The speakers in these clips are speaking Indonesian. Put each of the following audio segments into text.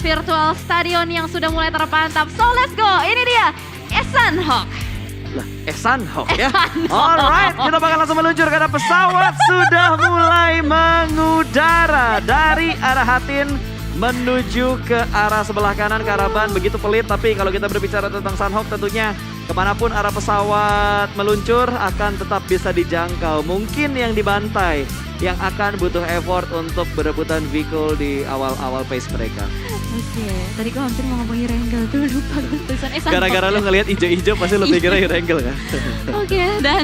virtual stadion yang sudah mulai terpantap. So let's go, ini dia Sanhok. Lah, Sanhok ya. Alright, kita bakal langsung meluncur karena pesawat sudah mulai mengudara dari arah Hatin menuju ke arah sebelah kanan Karaban. Begitu pelit, tapi kalau kita berbicara tentang Sanhok tentunya kemanapun arah pesawat meluncur akan tetap bisa dijangkau. Mungkin yang dibantai yang akan butuh effort untuk berebutan vehicle di awal-awal pace mereka. Oke, tadi gue hampir mau ngomongin Rengel tuh, lupa gue tulisan Sanhok. Gara-gara lu ngelihat ijo-ijo pasti lu pikirnya Irengel kan? Oke, dan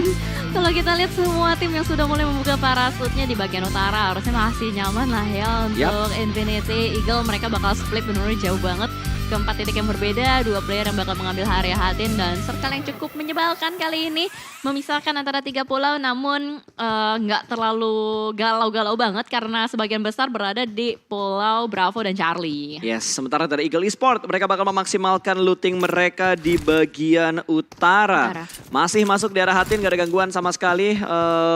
kalau kita lihat semua tim yang sudah mulai membuka parasutnya di bagian utara, harusnya masih nyaman lah ya untuk Infinity Eagle. Mereka bakal split benar-benar jauh banget ke 4 titik yang berbeda, 2 player yang bakal mengambil area Hatin dan circle yang cukup menyebalkan kali ini memisahkan antara 3 pulau, namun nggak terlalu galau-galau banget karena sebagian besar berada di pulau Bravo dan Charlie. Yes, sementara dari Eagle Esport mereka bakal memaksimalkan looting mereka di bagian utara. Masih masuk di arah Hatin, gak ada gangguan sama sekali.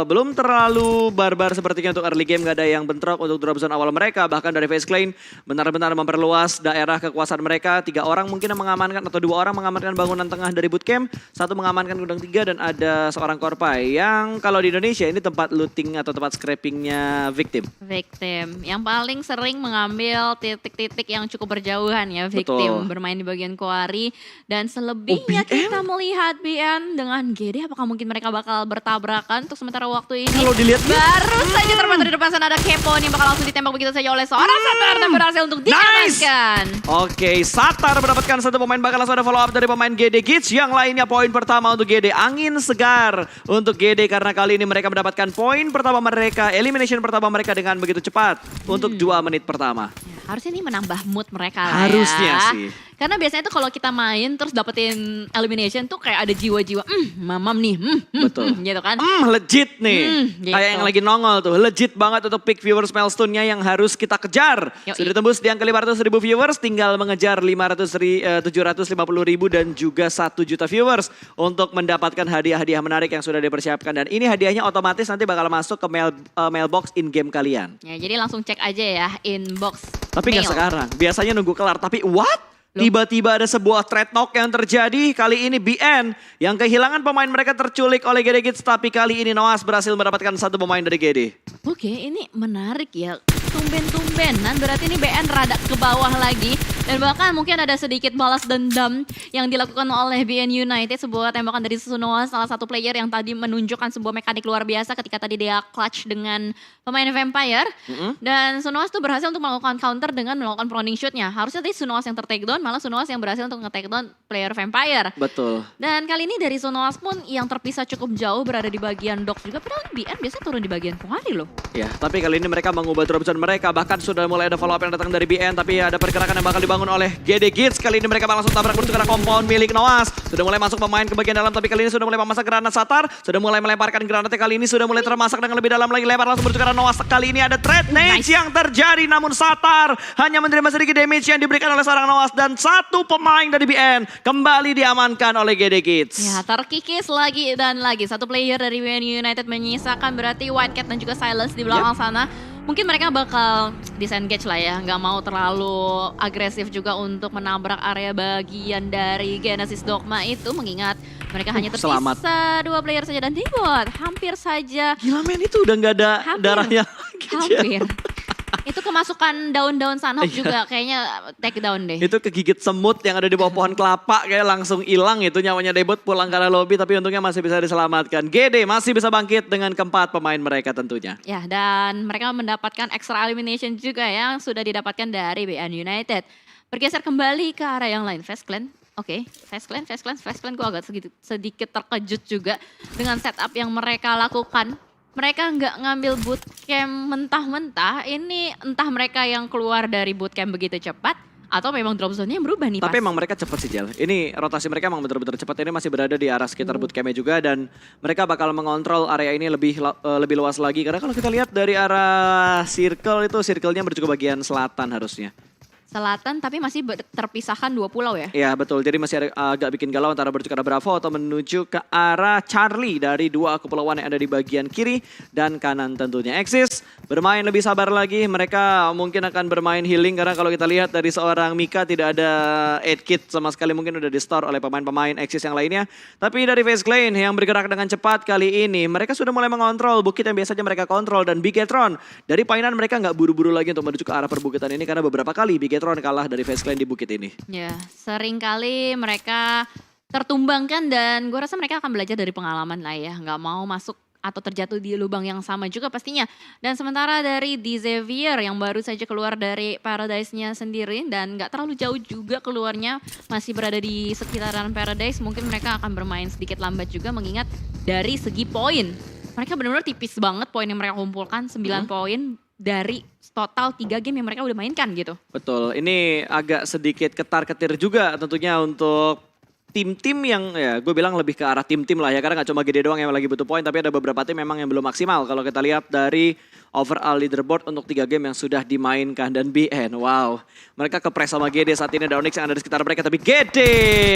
Belum terlalu barbar sepertinya untuk early game, gak ada yang bentrok untuk drop zone awal mereka. Bahkan dari Face Clan benar-benar memperluas daerah kekuasaan mereka. 3 orang mungkin yang mengamankan atau 2 orang mengamankan bangunan tengah dari bootcamp. 1 mengamankan gudang 3 dan ada seorang korpai yang kalau di Indonesia ini tempat looting atau tempat scrapingnya victim. Victim yang paling sering mengambil titik-titik yang cukup berjauhan ya victim. Betul. Bermain di bagian quarry dan selebihnya kita melihat BN dengan GD. Apakah mungkin mereka bakal bertabrakan untuk sementara waktu ini? Kalau dilihat baru saja terpantau di depan sana ada Kepo nih bakal langsung ditembak begitu saja oleh seorang Satar dan berhasil untuk diamankan. Oke, Satar mendapatkan 1 pemain, bakal langsung ada follow up dari pemain GD Kids. Yang lainnya poin pertama untuk GD, angin segar untuk GD karena kali ini mereka mendapatkan poin pertama mereka, elimination pertama mereka dengan begitu cepat untuk 2 menit pertama. Ya, harusnya ini menambah mood mereka lah harusnya ya. Sih. Karena biasanya tuh kalau kita main terus dapetin elimination tuh kayak ada jiwa-jiwa, mamam nih, betul. gitu kan. Legit nih, gitu. kayak yang lagi nongol tuh, legit banget untuk peak viewers milestone-nya yang harus kita kejar. Sudah tembus di angka 500.000 viewers, tinggal mengejar 750.000 dan juga 1 juta viewers untuk mendapatkan hadiah-hadiah menarik yang sudah dipersiapkan. Dan ini hadiahnya otomatis nanti bakal masuk ke mailbox in-game kalian. Ya, jadi langsung cek aja ya inbox. Tapi nggak sekarang, biasanya nunggu kelar, tapi what? Tiba-tiba ada sebuah trade knock yang terjadi. Kali ini BN yang kehilangan pemain mereka terculik oleh GD Kids. Tapi kali ini Noas berhasil mendapatkan 1 pemain dari GD. Oke, ini menarik ya. Tumben-tumbenan berarti ini BN rada ke bawah lagi. Dan bahkan mungkin ada sedikit balas dendam yang dilakukan oleh BN United. Sebuah tembakan dari Sunoa, salah satu player yang tadi menunjukkan sebuah mekanik luar biasa ketika tadi dia clutch dengan pemain Vampire. Dan Sunoa tuh berhasil untuk melakukan counter dengan melakukan proning shootnya. Harusnya tadi Sunoa yang ter-takedown, malah Sunoa yang berhasil untuk nge-takedown player Vampire. Betul. Dan kali ini dari Sunoa pun yang terpisah cukup jauh berada di bagian dock juga. Padahal BN biasanya turun di bagian quarry loh. Ya, tapi kali ini mereka mengubah drop zone mereka. Bahkan sudah mulai ada follow up yang datang dari BN. Tapi ada pergerakan yang bakal dibangun oleh GD Kids. Kali ini mereka langsung tabrak menuju ke arah compound milik Noas. Sudah mulai masuk pemain ke bagian dalam. Tapi kali ini sudah mulai memasak granat Satar. Sudah mulai melemparkan granatnya. Kali ini sudah mulai termasak dengan lebih dalam lagi. Lempar langsung menuju ke arah Noas. Kali ini ada trade nade yang terjadi. Namun Satar hanya menerima sedikit damage yang diberikan oleh seorang Noas. Dan 1 pemain dari BN kembali diamankan oleh GD Kids. Ya, terkikis lagi dan lagi. 1 player dari BN United menyisakan berarti White Cat dan juga Silence di belakang sana. Mungkin mereka bakal disengage lah ya, nggak mau terlalu agresif juga untuk menabrak area bagian dari Genesis Dogma itu, mengingat mereka hanya tersisa 2 player saja dan Dibot hampir saja. Gila men, itu udah nggak ada darahnya. Hampir. Itu kemasukan daun-daun Sanhok juga kayaknya take down deh. Itu kegigit semut yang ada di bawah pohon kelapa kayak langsung hilang itu nyawanya Debot pulang ke arah lobby tapi untungnya masih bisa diselamatkan. GD masih bisa bangkit dengan keempat pemain mereka tentunya. Ya, dan mereka mendapatkan extra elimination juga yang sudah didapatkan dari BN United. Bergeser kembali ke arah yang lain, Face Clan. Oke, Face Clan gue agak sedikit terkejut juga dengan setup yang mereka lakukan. Mereka nggak ngambil bootcamp mentah-mentah, ini entah mereka yang keluar dari bootcamp begitu cepat, atau memang drop zone-nya yang berubah nih. Tapi emang mereka cepat sih Jel, ini rotasi mereka emang bener-bener cepat, ini masih berada di arah sekitar bootcampnya juga. Dan mereka bakal mengontrol area ini lebih luas lagi, karena kalau kita lihat dari arah circle itu, circle-nya menuju ke bagian selatan harusnya. Selatan tapi masih terpisahkan 2 pulau ya? Iya betul, jadi masih ada agak bikin galau antara bertuju ke arah Bravo atau menuju ke arah Charlie dari 2 kepulauan yang ada di bagian kiri dan kanan tentunya. Axis bermain lebih sabar lagi, mereka mungkin akan bermain healing karena kalau kita lihat dari seorang Mika tidak ada 8 kit sama sekali, mungkin udah di store oleh pemain-pemain Axis yang lainnya. Tapi dari FaZe Clan yang bergerak dengan cepat kali ini, mereka sudah mulai mengontrol bukit yang biasanya mereka kontrol dan Bigetron dari painan mereka nggak buru-buru lagi untuk menuju ke arah perbukitan ini karena beberapa kali Bigetron kalah dari FaZe Clan di bukit ini. Ya, sering kali mereka tertumbangkan dan gue rasa mereka akan belajar dari pengalaman lah ya. Nggak mau masuk atau terjatuh di lubang yang sama juga pastinya. Dan sementara dari The Xavier yang baru saja keluar dari Paradise-nya sendiri dan nggak terlalu jauh juga keluarnya, masih berada di sekitaran Paradise, mungkin mereka akan bermain sedikit lambat juga mengingat dari segi poin. Mereka benar-benar tipis banget poin yang mereka kumpulkan, 9 poin dari total 3 game yang mereka udah mainkan gitu. Betul, ini agak sedikit ketar-ketir juga tentunya untuk tim-tim yang ya gue bilang lebih ke arah tim-tim lah ya. Karena gak cuma gede doang yang lagi butuh poin, tapi ada beberapa tim memang yang belum maksimal. Kalau kita lihat dari overall leaderboard untuk 3 game yang sudah dimainkan dan BN. Wow, mereka kepres sama GD saat ini, ada Onyx yang ada di sekitar mereka. Tapi GD,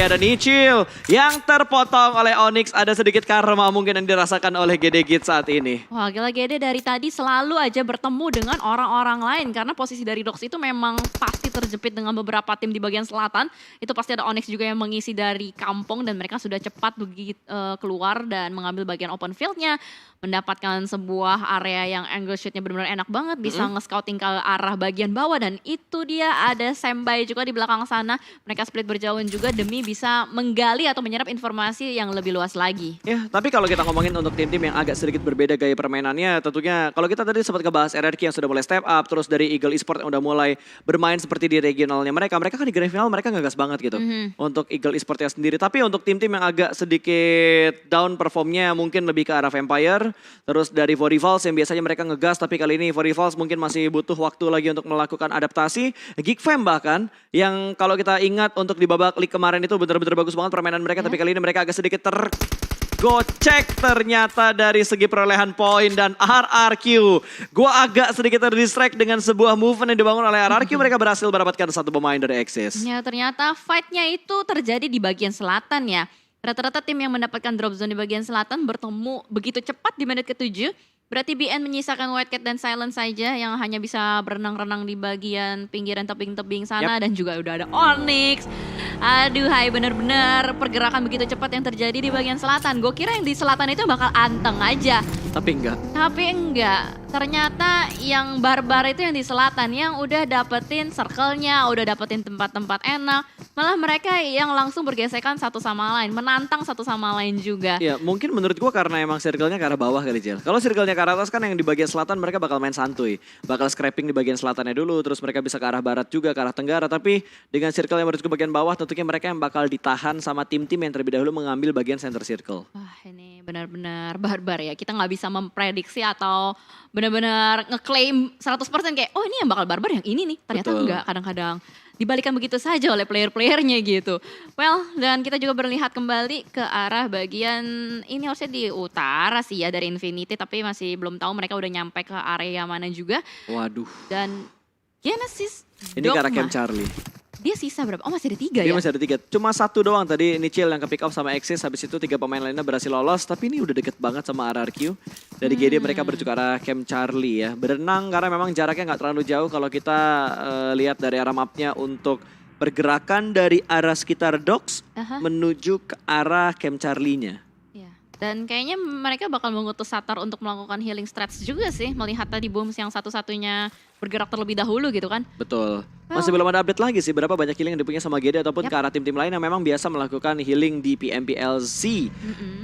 ada Nichil yang terpotong oleh Onyx. Ada sedikit karma mungkin yang dirasakan oleh GD Git saat ini. Wah gila, GD dari tadi selalu aja bertemu dengan orang-orang lain. Karena posisi dari Dox itu memang pasti terjepit dengan beberapa tim di bagian selatan. Itu pasti ada Onyx juga yang mengisi dari kampung dan mereka sudah cepat begitu keluar dan mengambil bagian open fieldnya. Mendapatkan sebuah area yang angle shootnya benar-benar enak banget, bisa nge-scouting ke arah bagian bawah dan itu dia ada Sembai juga di belakang sana. Mereka split berjauhan juga demi bisa menggali atau menyerap informasi yang lebih luas lagi. Ya, tapi kalau kita ngomongin untuk tim-tim yang agak sedikit berbeda gaya permainannya, tentunya kalau kita tadi sempat ngebahas RRQ yang sudah mulai step up, terus dari Eagle Esports yang udah mulai bermain seperti di regionalnya mereka kan di grand final mereka ngegas banget gitu untuk Eagle Esports sendiri. Tapi untuk tim-tim yang agak sedikit down performnya mungkin lebih ke arah Vampire. Terus dari Vorivals yang biasanya mereka ngegas, tapi kali ini Vorivals mungkin masih butuh waktu lagi untuk melakukan adaptasi. Geekfam bahkan, yang kalau kita ingat untuk di babak league kemarin itu benar-benar bagus banget permainan mereka. Tapi kali ini mereka agak sedikit tergocek ternyata dari segi perolehan poin dan RRQ. Gua agak sedikit terdistract dengan sebuah movement yang dibangun oleh RRQ. Mereka berhasil mendapatkan 1 pemain dari Axis. Ya ternyata fight-nya itu terjadi di bagian selatan ya. Rata-rata tim yang mendapatkan drop zone di bagian selatan bertemu begitu cepat di menit ke-7. Berarti BN menyisakan White Cat dan Silent saja yang hanya bisa berenang-renang di bagian pinggiran tebing-tebing sana. Dan juga udah ada Onyx. Aduh hai, bener-bener pergerakan begitu cepat yang terjadi di bagian selatan. Gue kira yang di selatan itu bakal anteng aja. Tapi enggak. Ternyata yang barbar itu yang di selatan yang udah dapetin circle-nya, udah dapetin tempat-tempat enak. Malah mereka yang langsung bergesekan satu sama lain, menantang satu sama lain juga. Ya mungkin menurut gua karena emang circle-nya ke arah bawah kali Jel. Kalau circle-nya ke arah atas kan yang di bagian selatan mereka bakal main santuy. Bakal scrapping di bagian selatannya dulu, terus mereka bisa ke arah barat juga, ke arah tenggara. Tapi dengan circle yang menuju ke bagian bawah tentunya mereka yang bakal ditahan sama tim-tim yang terlebih dahulu mengambil bagian center circle. Wah ini benar-benar barbar ya. Kita nggak bisa memprediksi atau benar-benar ngeklaim 100% kayak oh ini yang bakal barbar yang ini nih. Ternyata enggak, kadang-kadang dibalikan begitu saja oleh player-playernya gitu. Well, dan kita juga berlihat kembali ke arah bagian ini harusnya di utara sih ya dari Infinity. Tapi masih belum tahu mereka udah nyampe ke area mana juga. Waduh. Dan Genesis ini ke arah Camp Charlie. Dia sisa berapa? Oh masih ada 3 ya? Dia masih ada 3. Cuma 1 doang tadi Nichil yang ke pick up sama Axis. Habis itu 3 pemain lainnya berhasil lolos. Tapi ini udah deket banget sama RRQ. Dari GD mereka berjuang ke arah Camp Charlie ya. Berenang karena memang jaraknya gak terlalu jauh. Kalau kita lihat dari arah mapnya untuk pergerakan dari arah sekitar Docks menuju ke arah Camp Charlie-nya. Dan kayaknya mereka bakal mengutus Satar untuk melakukan healing strats juga sih. Melihat tadi Booms yang satu-satunya bergerak terlebih dahulu gitu kan. Betul. Masih belum ada update lagi sih berapa banyak healing yang dipunya sama GD ataupun ke arah tim-tim lain yang memang biasa melakukan healing di PMPLZ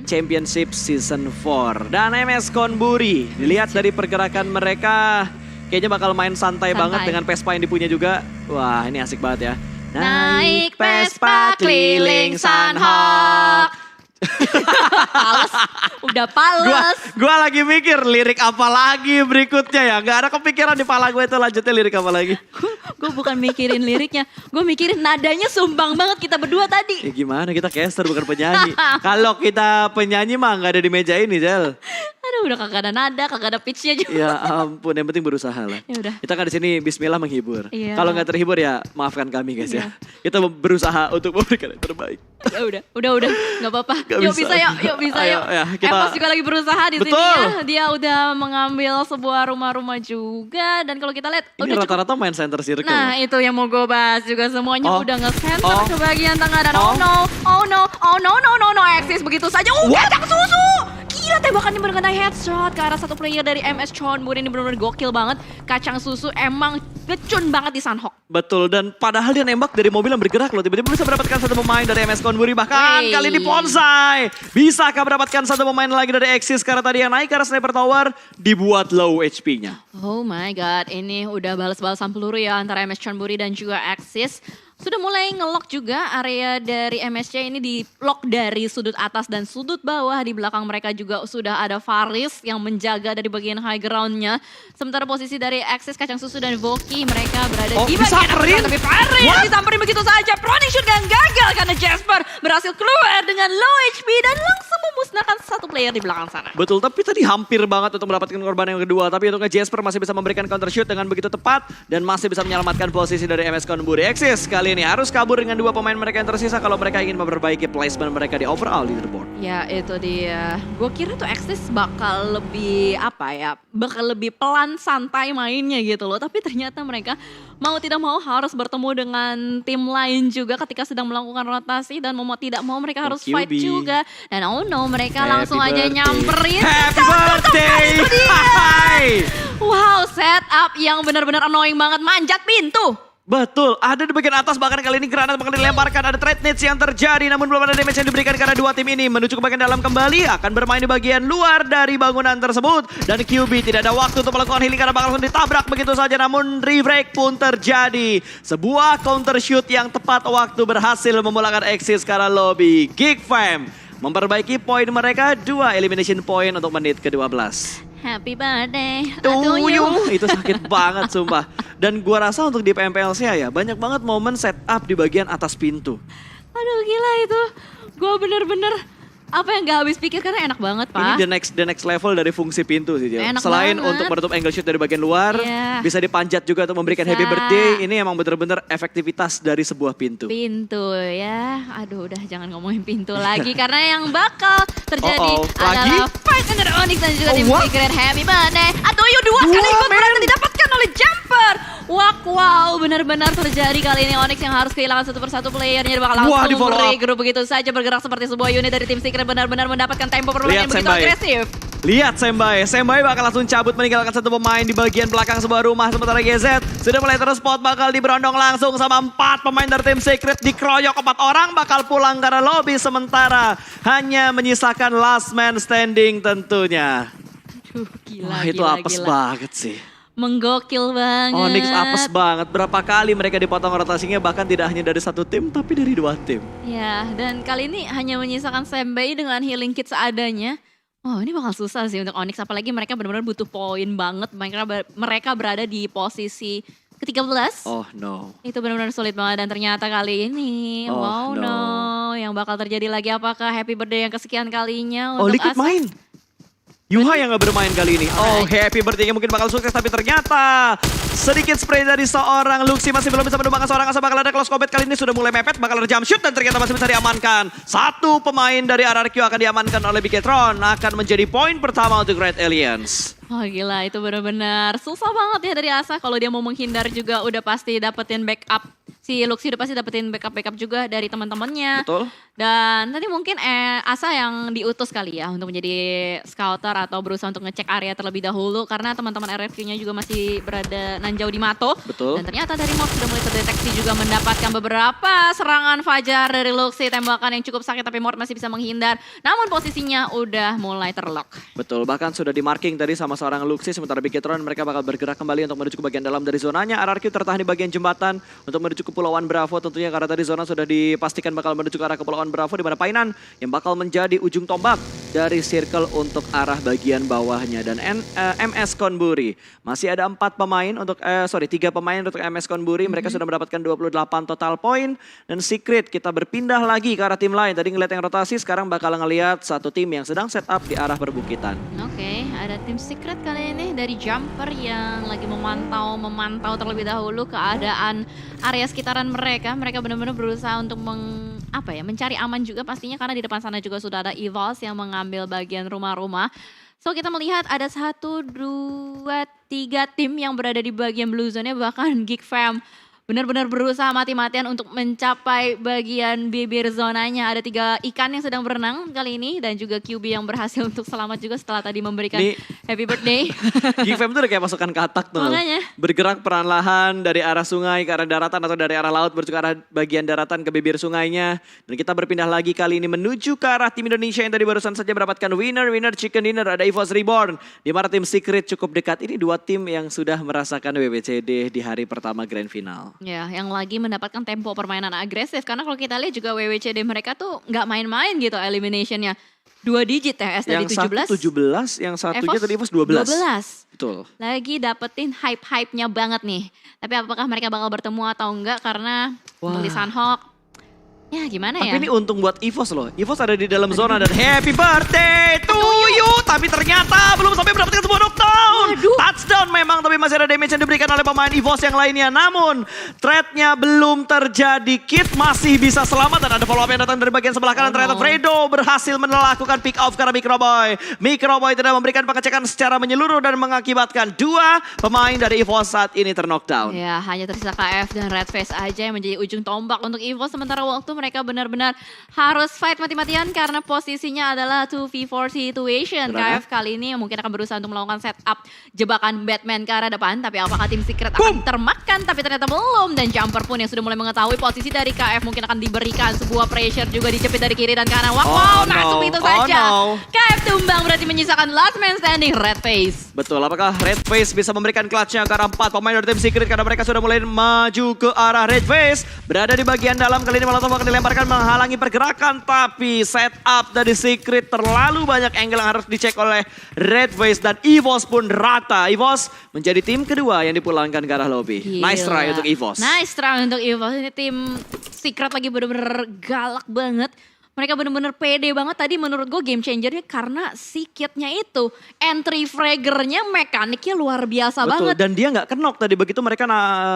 Championship Season 4. Dan MS Konburi, dilihat dari pergerakan mereka kayaknya bakal main santai banget dengan Vespa yang dipunya juga. Wah ini asik banget ya. Naik Vespa keliling Sunhawk. Pales, udah pales. Gua lagi mikir lirik apa lagi berikutnya ya. Gak ada kepikiran di pala gue itu lanjutnya lirik apa lagi. Gue bukan mikirin liriknya, gue mikirin nadanya sumbang banget kita berdua tadi. Ya gimana kita caster bukan penyanyi. Kalau kita penyanyi mah gak ada di meja ini Jel. Aduh udah kagak ada nada, kagak ada pitch-nya juga. Ya ampun, yang penting berusaha lah. Ya udah. Kita kan di sini bismillah menghibur. Iya. Kalau nggak terhibur ya maafkan kami guys ya. Kita berusaha untuk memberikan yang terbaik. Ya udah, nggak apa-apa. Gak Yuk bisa. yuk bisa Ayo, yuk. ya, kita- Evos juga lagi berusaha di sini Betul. ya. Dia udah mengambil sebuah rumah-rumah juga. Dan kalau kita lihat, Ini udah cukup. rata-rata main center circle. Nah itu yang mau gue bahas juga, semuanya Oh. udah nge-center Oh. ke bagian tengah. Dan Oh. oh no, Axis begitu saja. Kacang susu. Gila, tembakannya benar-benar headshot ke arah satu player dari MS Chonburi. Ini benar-benar gokil banget. Kacang susu emang ngecun banget di Sunhawk. Betul, dan padahal dia nembak dari mobil yang bergerak loh. Tiba-tiba bisa mendapatkan satu pemain dari MS Konburi. Bahkan Wey. kali ini Bonsai. Bisakah mendapatkan satu pemain lagi dari Axis? Karena tadi yang naik ke arah Sniper Tower dibuat low HP-nya. Oh my god, ini udah balas-balasan peluru ya antara MS Chonburi dan juga Axis. Sudah mulai nge-lock juga area dari MSC ini, di lock dari sudut atas dan sudut bawah. Di belakang mereka juga sudah ada Faris yang menjaga dari bagian high ground-nya. Sementara posisi dari Axis, Kacang Susu dan Voki mereka berada di bagian disamperin? atas. Tapi Faris disamperin begitu saja. Proning shoot yang gagal karena Jasper berhasil keluar dengan low HP dan langsung memusnahkan satu player di belakang sana. Betul, tapi tadi hampir banget untuk mendapatkan korban yang kedua. Tapi untungnya Jasper masih bisa memberikan counter shoot dengan begitu tepat. Dan masih bisa menyelamatkan posisi dari MS Konburi. Axis kali ini harus kabur dengan dua pemain mereka yang tersisa kalau mereka ingin memperbaiki placement mereka di overall leaderboard. Ya itu dia. Gue kira tuh Axis bakal lebih bakal lebih pelan santai mainnya gitu loh. Tapi ternyata mereka mau tidak mau harus bertemu dengan tim lain juga ketika sedang melakukan rotasi. Dan mau tidak mau mereka harus fight QB. juga. Dan oh no, mereka Happy langsung aja birthday. nyamperin. Happy birthday! Hai! Wow, setup yang benar-benar annoying banget, manjat pintu. Betul, ada di bagian atas, bahkan kali ini granat bakal dilemparkan. Ada trade nades yang terjadi, namun belum ada damage yang diberikan karena dua tim ini menuju ke bagian dalam kembali. Akan bermain di bagian luar dari bangunan tersebut. Dan QB tidak ada waktu untuk melakukan healing karena bakal langsung ditabrak begitu saja. Namun rebreak pun terjadi. Sebuah counter shoot yang tepat waktu berhasil memulangkan Axis ke arah lobby. Geek Fam memperbaiki poin mereka, 2 elimination point untuk menit ke-12. Happy birthday To you. Itu sakit banget sumpah. Dan gua rasa untuk di PMPLC ya banyak banget momen setup di bagian atas pintu. Aduh gila itu. Gue bener-bener gak habis pikir karena enak banget Pak. Ini the next level dari fungsi pintu sih. Enak Selain banget. untuk menutup angle shoot dari bagian luar, Iya. bisa dipanjat juga untuk memberikan Bisa. happy birthday. Ini emang bener-bener efektivitas dari sebuah pintu. Pintu ya, aduh udah jangan ngomongin pintu lagi karena yang bakal terjadi Lagi? adalah fight antara Onyx dan juga tim what? Secret. Happy birthday. Atau yuk dua kali ikut berhasil didapatkan oleh Jumper. Wow, benar-benar terjadi kali ini. Onyx yang harus kehilangan satu persatu playernya bakal Wah, di langsung follow up. regroup begitu saja, bergerak seperti sebuah unit dari tim Secret, benar-benar mendapatkan tempo permainan yang Lihat begitu Senbai. agresif. Lihat Senbai bakal langsung cabut meninggalkan satu pemain di bagian belakang sebuah rumah. Sementara GZ sudah mulai terus spot, bakal diberondong langsung sama 4 pemain dari tim Secret. Dikeroyok 4 orang, bakal pulang karena lobby. Sementara hanya menyisakan last man standing tentunya. Aduh, gila, Wah itu gila, apes gila. banget sih. Menggokil banget. Onyx apes banget. Berapa kali mereka dipotong rotasinya, bahkan tidak hanya dari satu tim tapi dari 2 tim. Ya, dan kali ini hanya menyisakan Senbai dengan healing kit seadanya. Oh, ini bakal susah sih untuk Onyx, apalagi mereka benar-benar butuh poin banget. Mereka berada di posisi ke-13. Oh no. Itu benar-benar sulit banget, dan ternyata kali ini, Oh, wow no. no, yang bakal terjadi lagi apakah happy birthday yang kesekian kalinya Oh untuk Liquid Asa? main. Yuha yang gak bermain kali ini. Oh happy birthday mungkin bakal sukses, tapi ternyata sedikit spray dari seorang Luxi masih belum bisa menumbangkan seorang Asa. Bakal ada close combat kali ini, sudah mulai mepet, bakal ada jump shoot dan ternyata masih bisa diamankan. Satu pemain dari RRQ akan diamankan oleh Biketron, akan menjadi poin pertama untuk Red Aliens. Oh gila, itu benar-benar susah banget ya dari Asa. Kalau dia mau menghindar juga udah pasti dapetin backup. Si Luxi udah pasti dapetin backup juga dari teman-temannya. Betul. Dan tadi mungkin Asa yang diutus kali ya untuk menjadi scouter atau berusaha untuk ngecek area terlebih dahulu. Karena teman-teman RRQ-nya juga masih berada nanjau di Mato. Betul. Dan ternyata dari Morph sudah mulai terdeteksi juga mendapatkan beberapa serangan fajar dari Luxi. Tembakan yang cukup sakit tapi Morph masih bisa menghindar. Namun posisinya udah mulai terlock. Betul, bahkan sudah di marking tadi sama seorang Luxi. Sementara Biketron mereka bakal bergerak kembali untuk menuju ke bagian dalam dari zonanya. RRQ tertahan di bagian jembatan untuk menuju ke Kepulauan Bravo tentunya, karena tadi zona sudah dipastikan bakal menuju ke arah Kepulauan Bravo, di mana Painan yang bakal menjadi ujung tombak dari circle untuk arah bagian bawahnya. Dan MS Konburi masih ada 3 pemain untuk MS Konburi. Mereka sudah mendapatkan 28 total poin. Dan Secret kita berpindah lagi ke arah tim lain. Tadi ngeliat yang rotasi, sekarang bakal ngelihat satu tim yang sedang setup di arah perbukitan. Oke, ada tim Secret kali ini dari Jumper yang lagi memantau terlebih dahulu keadaan area sekitaran mereka. Mereka benar-benar berusaha untuk mencari aman juga pastinya karena di depan sana juga sudah ada Evols yang mengambil bagian rumah-rumah. So kita melihat ada 1, 2, 3 tim yang berada di bagian blue zone-nya, bahkan Geek Fam benar-benar berusaha mati-matian untuk mencapai bagian bibir zonanya. Ada 3 ikan yang sedang berenang kali ini dan juga QB yang berhasil untuk selamat juga setelah tadi memberikan happy birthday. Geek Fam tuh udah kayak pasukan katak tuh. Makanya. Bergerak perlahan dari arah sungai ke arah daratan atau dari arah laut menuju ke arah bagian daratan ke bibir sungainya. Dan kita berpindah lagi kali ini menuju ke arah tim Indonesia yang tadi barusan saja mendapatkan winner chicken dinner. Ada EVOS Reborn. Di mana tim Secret cukup dekat. Ini 2 tim yang sudah merasakan WWCD di hari pertama grand final. Ya, yang lagi mendapatkan tempo permainan agresif. Karena kalau kita lihat juga WWCD mereka tuh nggak main-main gitu eliminationnya. 2 digit ya, tadi 17. Yang 1 17, yang satunya tadi EVOS 12. Betul. Lagi dapetin hype-hype-nya banget nih. Tapi apakah mereka bakal bertemu atau enggak karena tulisan Hawk. Ya gimana ya? Tapi ini untung buat EVOS loh. EVOS ada di dalam zona dan happy birthday to you. Tapi ternyata belum sampai mendapatkan sebuah knockdown. Touchdown memang, tapi masih ada damage yang diberikan oleh pemain EVOS yang lainnya. Namun threat-nya belum terjadi. Kit masih bisa selamat dan ada follow up yang datang dari bagian sebelah kanan. Ternyata Fredo berhasil melakukan pick off karena Microboy tidak memberikan pengecekan secara menyeluruh dan mengakibatkan 2 pemain dari EVOS saat ini terknockdown. Ya, hanya tersisa KF dan Redface aja yang menjadi ujung tombak untuk EVOS. Sementara waktu mereka benar-benar harus fight mati-matian karena posisinya adalah 2v4 situation. KF kali ini mungkin akan berusaha untuk melakukan setup jebakan Batman ke arah depan. Tapi apakah tim Secret akan termakan? Tapi ternyata belum. Dan Jumper pun yang sudah mulai mengetahui posisi dari KF mungkin akan diberikan sebuah pressure juga dijepit dari kiri dan kanan. Wow, masuk itu saja. KF tumbang berarti menyisakan last man standing Redface. Betul, apakah Redface bisa memberikan clutch-nya ke arah 4 pemain dari tim Secret karena mereka sudah mulai maju ke arah Redface. Berada di bagian dalam kali ini Molotov akan dilemparkan menghalangi pergerakan. Tapi setup dari Secret terlalu banyak angle yang harus dicek oleh Redface dan EVOS pun rata. EVOS menjadi tim kedua yang dipulangkan ke arah lobby. Gila. Nice try untuk EVOS. Nice try untuk EVOS. Ini tim Secret lagi bener-bener galak banget. Mereka bener-bener pede banget tadi menurut gue game changernya karena si kitnya itu. Entry fraggernya mekaniknya luar biasa banget. Dan dia nggak kenok tadi begitu mereka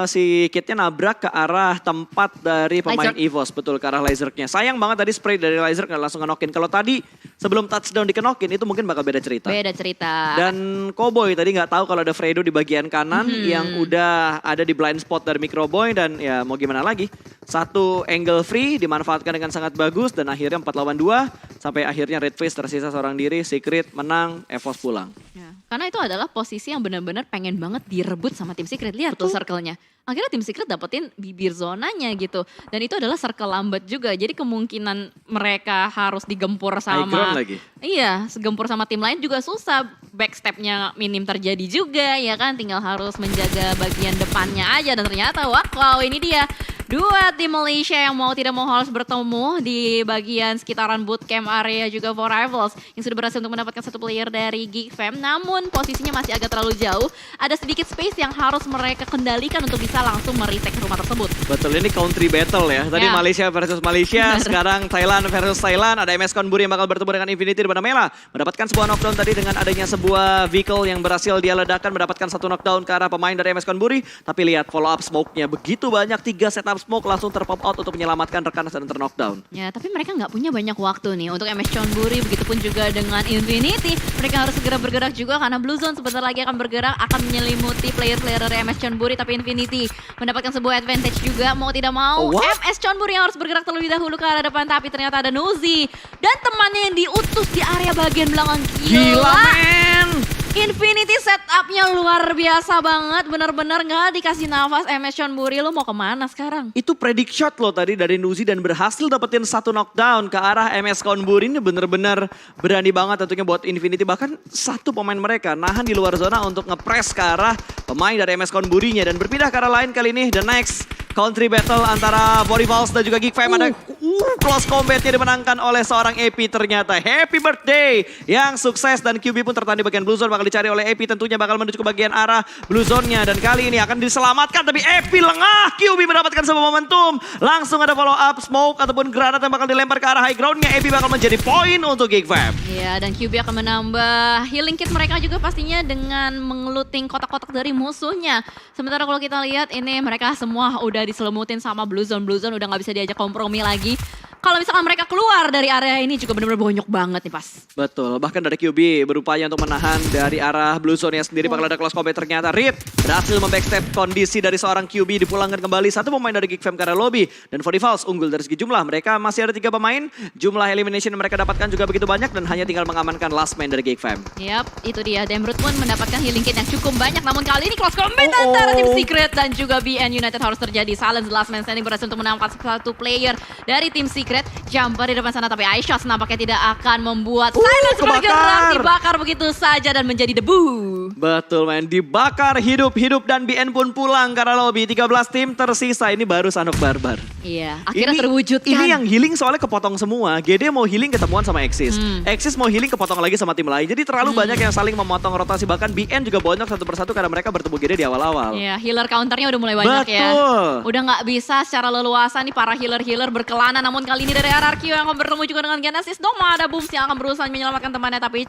si kitnya nabrak ke arah tempat dari pemain EVOS. Betul, ke arah lasernya. Sayang banget tadi spray dari laser nggak langsung ngenokin. Kalau tadi sebelum touchdown dikenokin itu mungkin bakal beda cerita. Beda cerita. Dan Cowboy tadi nggak tahu kalau ada Fredo di bagian kanan yang udah ada di blind spot dari Microboy. Dan ya mau gimana lagi. 1 angle free dimanfaatkan dengan sangat bagus dan akhirnya 4 lawan 2 sampai akhirnya Redface tersisa seorang diri, Secret menang, EVOS pulang. Ya, karena itu adalah posisi yang benar-benar pengen banget direbut sama tim Secret. Lihat tuh circle-nya. Akhirnya tim Secret dapetin bibir zonanya gitu. Dan itu adalah circle lambat juga. Jadi kemungkinan mereka harus digempur sama... lagi. Iya, segempur sama tim lain juga susah. Backstepnya minim terjadi juga ya kan. Tinggal harus menjaga bagian depannya aja. Dan ternyata wow ini dia. 2 tim Malaysia yang mau tidak mau harus bertemu di bagian sekitaran bootcamp area juga for Rivals. Yang sudah berhasil untuk mendapatkan 1 player dari Geek Fam. Namun posisinya masih agak terlalu jauh. Ada sedikit space yang harus mereka kendalikan untuk bisa langsung meretake rumah tersebut. Betul, ini country battle ya. Tadi Malaysia versus Malaysia, sekarang Thailand versus Thailand. Ada MS Konburi yang bakal bertemu dengan Infinity di mana Mela mendapatkan sebuah knockdown tadi dengan adanya sebuah vehicle yang berhasil dia ledakan, mendapatkan 1 knockdown ke arah pemain dari MS Konburi. Tapi lihat follow up smoke-nya begitu banyak, 3 setup smoke langsung terpop out untuk menyelamatkan rekan dan terknockdown. Ya, tapi mereka nggak punya banyak waktu nih untuk MS Chonburi, begitupun juga dengan Infinity. Mereka harus segera bergerak juga karena Blue Zone sebentar lagi akan bergerak, akan menyelimuti player-player dari MS Chonburi. Tapi Infinity mendapatkan sebuah advantage juga, mau tidak mau. MS Chonburi yang harus bergerak terlebih dahulu ke arah depan, tapi ternyata ada Nuzi dan temannya yang diutus di area bagian belakang. Gila men! Infinity setupnya luar biasa banget, bener-bener gak dikasih nafas MS Chonburi. Lo mau kemana sekarang? Itu predict shot loh tadi dari Nuzi dan berhasil dapetin 1 knockdown ke arah MS Konburi. Ini bener-bener berani banget tentunya buat Infinity. Bahkan 1 pemain mereka nahan di luar zona untuk ngepres ke arah pemain dari MS Konburinya. Dan berpindah ke arah lain kali ini, the next country battle antara Body Falls dan juga Geek Fam. Ada Close combatnya dimenangkan oleh seorang AP ternyata. Happy birthday yang sukses dan QB pun tertahan di bagian blue zone bakal dicari oleh AP, tentunya bakal menuju ke bagian arah blue zone-nya dan kali ini akan diselamatkan tapi AP lengah. QB mendapatkan sebuah momentum. Langsung ada follow up smoke ataupun granat yang bakal dilempar ke arah high ground-nya. AP bakal menjadi poin untuk Geek5. Iya, dan QB akan menambah healing kit mereka juga pastinya dengan mengeluting kotak-kotak dari musuhnya. Sementara kalau kita lihat ini mereka semua udah diselemutin sama blue zone udah nggak bisa diajak kompromi lagi. Kalau misalkan mereka keluar dari area ini juga benar-benar bonyok banget nih pas. Betul, bahkan dari QB berupaya untuk menahan dari arah blue zone-nya sendiri. Bakal ada close combat ternyata. Rip berhasil membackstep kondisi dari seorang QB, dipulangkan kembali satu pemain dari Geek5 ke arah lobby. Dan Vodivals unggul dari segi jumlah. Mereka masih ada 3 pemain, jumlah elimination mereka dapatkan juga begitu banyak dan hanya tinggal mengamankan last man dari Geek5. Yap, itu dia. Demrut pun mendapatkan healing kit yang cukup banyak. Namun kali ini close combat antara tim Secret dan juga BN United harus terjadi. Silence last man standing berhasil untuk menangkap satu player dari tim Secret. Jumper di depan sana tapi Aishos nampaknya tidak akan membuat Silence bergerak, dibakar begitu saja dan menjadi debu. Betul men, dibakar hidup-hidup dan BN pun pulang karena lobby. 13 tim tersisa, ini baru Sanhok Barbar. Iya, akhirnya terwujudkan. Ini yang healing soalnya kepotong semua. GD mau healing ketemuan sama Exis. Exis mau healing kepotong lagi sama tim lain. Jadi terlalu banyak yang saling memotong rotasi. Bahkan BN juga bonyok satu persatu karena mereka bertemu GD di awal-awal. Iya, healer counternya udah mulai banyak ya. Udah nggak bisa secara leluasa nih para healer berkelana. Namun kali ini dari RRQ yang akan bertemu juga dengan Genesis Dogma. Ada Booms yang akan berusaha menyelamatkan temannya tapi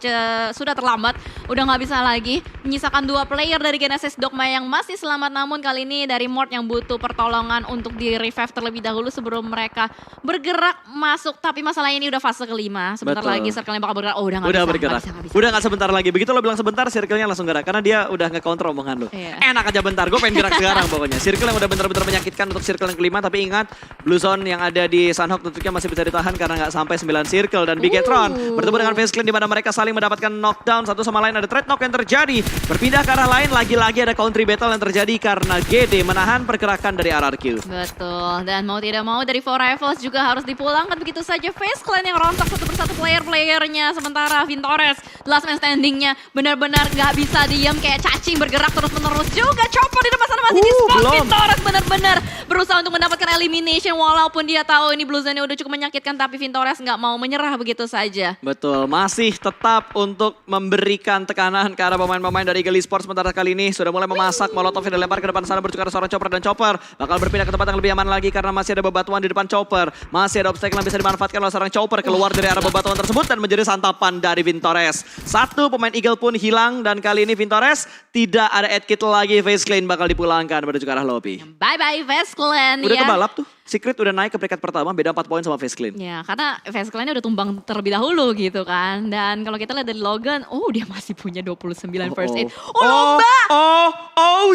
sudah terlambat. Udah nggak bisa lagi. Menyisakan 2 player dari Genesis Dogma yang masih selamat. Namun kali ini dari Mort yang butuh pertolongan untuk di revive terlebih dahulu sebelum mereka bergerak masuk. Tapi masalahnya ini udah fase kelima. Sebentar lagi circle-nya bakal bergerak. Oh udah nggak bisa. Bergerak. Udah nggak sebentar lagi. Begitu lo bilang sebentar, circle-nya langsung gerak. Karena dia udah ngekontrol omongan lo. Enak aja bentar, gue pengen gerak sekarang pokoknya. Circle yang udah bener-bener menyakitkan untuk circle yang kelima. Tapi ingat, blue zone yang ada di Sanhok tentunya masih bisa ditahan karena nggak sampai 9 circle. Dan Bigetron bertemu dengan FaZe Clan di mana mereka saling mendapatkan knockdown. Satu sama lain ada trade knock yang terjadi. Berpindah ke arah lain, lagi-lagi ada country battle yang terjadi karena GD menahan pergerakan dari RRQ. Betul, dan mau tidak mau dari 4Rivals juga harus dipulangkan begitu saja. FaZe Clan yang rontok satu persatu player-playernya. Sementara Vintores, last man standingnya benar-benar gak bisa diam kayak cacing bergerak terus-menerus juga. Chopper di depan sana masih di spot. Vintores benar-benar berusaha untuk mendapatkan elimination walaupun dia tahu ini blue zone-nya udah cukup menyakitkan tapi Vintores gak mau menyerah begitu saja. Betul, masih tetap untuk memberikan tekanan ke arah pemain-pemain dari Eagle Esports. Sementara kali ini sudah mulai memasak, molotov yang dilempar ke depan sana bertukar seorang Chopper dan Chopper bakal berpindah ke tempat yang lebih aman lagi karena masih ada bebatuan di depan Chopper. Masih ada obstacle yang bisa dimanfaatkan oleh seorang Chopper keluar dari arah bebatuan tersebut dan menjadi santapan dari Vintores. Satu pemain Eagle pun hilang dan kali ini Vintores tidak ada add kit lagi. FaZe Clan bakal dipulangkan menuju ke arah lobby. Bye-bye FaZe Clan udah ya. kebalap tuh. Secret udah naik ke peringkat pertama, beda 4 poin sama FaZe Clan. Ya, karena FaZe Clan udah tumbang terlebih dahulu gitu kan. Dan kalau kita lihat dari Logan, dia masih punya 29 first aid. Lomba!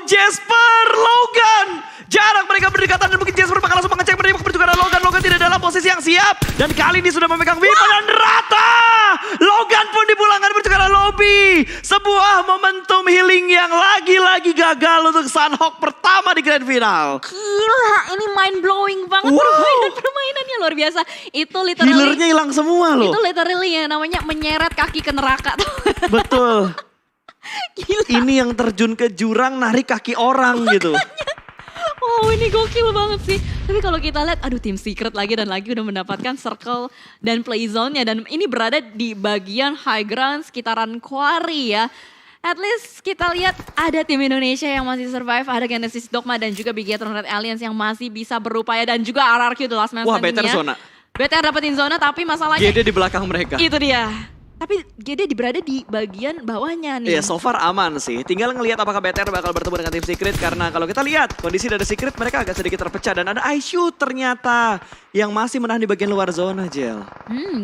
Jasper, Logan! Jarak mereka berdekatan dan mungkin Jasper bakal langsung mengecek mereka menuju ke arah Logan. Logan tidak dalam posisi yang siap. Dan kali ini sudah memegang Vipa dan rata! Logan pun dipulangkan menuju ke arah lobby. Sebuah momentum healing yang lagi-lagi gagal untuk Sanhok pertama di grand final. Gila, ini mind blowing banget permainannya luar biasa. Itu literally healernya hilang semua loh. Itu literally ya namanya menyeret kaki ke neraka. Betul. Gila. Ini yang terjun ke jurang narik kaki orang gitu. Wow, ini gokil banget sih. Tapi kalau kita lihat, tim Secret lagi dan lagi udah mendapatkan circle dan play zone-nya. Dan ini berada di bagian high ground sekitaran quarry ya. At least kita lihat ada tim Indonesia yang masih survive, ada Genesis Dogma dan juga Bigetron Red Alliance yang masih bisa berupaya dan juga RRQ The Last Man Standing-nya. Wah, better zona. BTR dapetin zona tapi masalahnya GD di belakang mereka. Itu dia. Tapi GD berada di bagian bawahnya nih. Iya, so far aman sih. Tinggal ngelihat apakah BTR bakal bertemu dengan tim Secret karena kalau kita lihat kondisi dari Secret mereka agak sedikit terpecah dan ada Aishu ternyata yang masih menahan di bagian luar zona, Jel.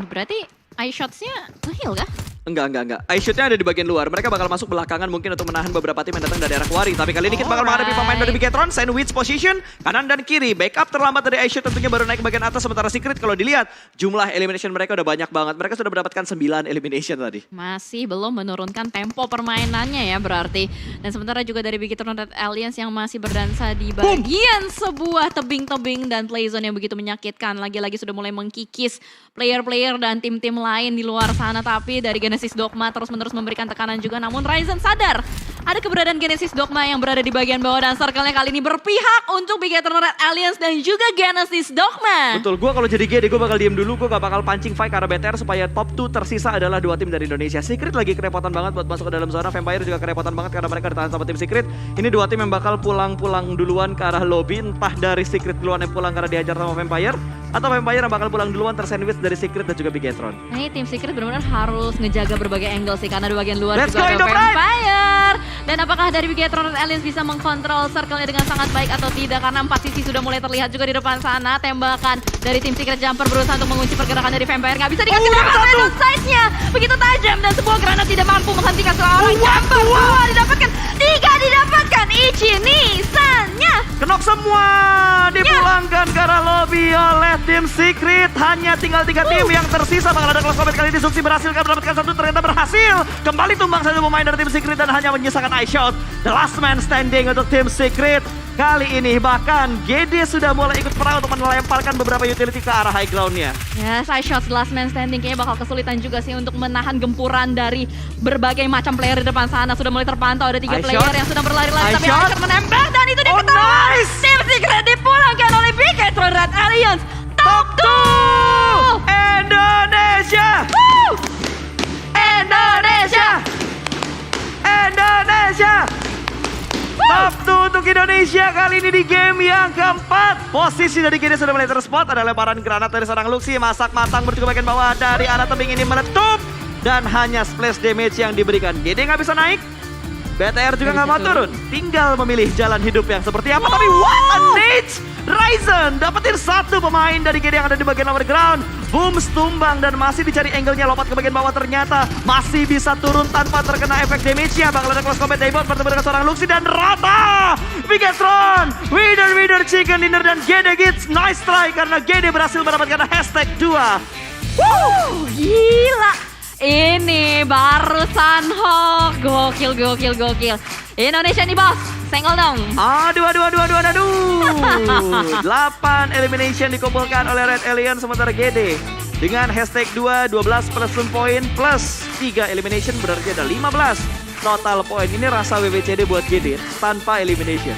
Berarti iShots-nya nge-heal kah? Enggak. iShoot-nya ada di bagian luar. Mereka bakal masuk belakangan mungkin untuk menahan beberapa tim yang datang dari arah Quarry. Tapi kali ini kita bakal menghadapi pemain dari Bigetron. Sandwich position, kanan dan kiri. Backup terlambat dari iShoot tentunya baru naik ke bagian atas. Sementara Secret kalau dilihat jumlah elimination mereka udah banyak banget. Mereka sudah mendapatkan 9 elimination tadi. Masih belum menurunkan tempo permainannya ya berarti. Dan sementara juga dari Bigetron Red Alliance yang masih berdansa di bagian sebuah tebing-tebing dan playzone yang begitu menyakitkan. Lagi-lagi sudah mulai mengkikis player-player dan tim-tim lain di luar sana. Tapi dari Genesis Dogma terus-menerus memberikan tekanan juga. Namun Ryzen sadar ada keberadaan Genesis Dogma yang berada di bagian bawah dan circle-nya kali ini berpihak untuk Big Eternal Red Alliance dan juga Genesis Dogma. Betul, gue kalau jadi GD gue bakal diem dulu, gue gak bakal pancing fight karena BTR supaya top 2 tersisa adalah 2 tim dari Indonesia. Secret lagi kerepotan banget buat masuk ke dalam zona, Vampire juga kerepotan banget karena mereka ditahan sama tim Secret. Ini 2 tim yang bakal pulang-pulang duluan ke arah lobby, entah dari Secret duluan yang pulang karena dihajar sama Vampire, atau Vampire yang bakal pulang duluan tersandwich dari Secret dan juga Bigetron. Nah ini tim Secret benar-benar harus ngejaga berbagai angle sih, karena di bagian luar Let's juga go, ada Vampire. Dan apakah dari Bigetron Alliance bisa mengkontrol circle-nya dengan sangat baik atau tidak? Karena 4 sisi sudah mulai terlihat juga di depan sana. Tembakan dari tim Secret Jumper berusaha untuk mengunci pergerakan dari Vampire. Nggak bisa dikasih random size-nya. Begitu tajam dan sebuah granat tidak mampu menghentikan seorang Jumper. 2 didapatkan, 3 didapatkan. Ichi-Nisan-nya Kenok semua dipulangkan ke arah lobby oleh tim Secret. Hanya tinggal 3 tim yang tersisa. Bakal ada close combat kali ini. Zuxi berhasil mendapatkan 1, ternyata berhasil. Kembali tumbang satu pemain dari tim Secret dan hanya menyisakan iShot. The last man standing untuk tim Secret. Kali ini bahkan GD sudah mulai ikut perang untuk melemparkan beberapa utility ke arah high ground-nya. Ya, side shot last man standing kayaknya bakal kesulitan juga sih untuk menahan gempuran dari berbagai macam player di depan sana. Sudah mulai terpantau ada 3 player yang sudah berlari-lari, tapi iShot menembak dan itu dia ketahuan. Nice. Tim Secret dipulangkan oleh Big Eternal Red Alliance. Top 2 Indonesia! Woo! Indonesia! Indonesia! Top 2 untuk Indonesia kali ini di game yang keempat. Posisi dari GD sudah mulai terspot. Ada lemparan granat dari seorang Luxi. Masak matang menuju ke bagian bawah dari arah tebing ini meletup. Dan hanya splash damage yang diberikan. GD nggak bisa naik. BTR juga nggak mau turun. Tinggal memilih jalan hidup yang seperti apa. Tapi what a nade! Ryzen dapetin 1 pemain dari GD yang ada di bagian lower ground. Boom, tumbang dan masih dicari angle-nya, lompat ke bagian bawah, ternyata masih bisa turun tanpa terkena efek damage-nya. Bakal ada close combat Daybot bertemu dengan seorang Luxi dan rata. Bigetron, winner chicken dinner dan GD Gits. Nice try karena GD berhasil mendapatkan hashtag 2. Gila. Ini baru Sunhawk. Gokil. Indonesia nih bos, senggol dong. Aduh. 8 elimination dikumpulkan oleh Red Alien sementara GD. Dengan hashtag 2, 12 plus 1 poin plus 3 elimination berarti ada 15 total poin. Ini rasa WWCD buat GD tanpa elimination.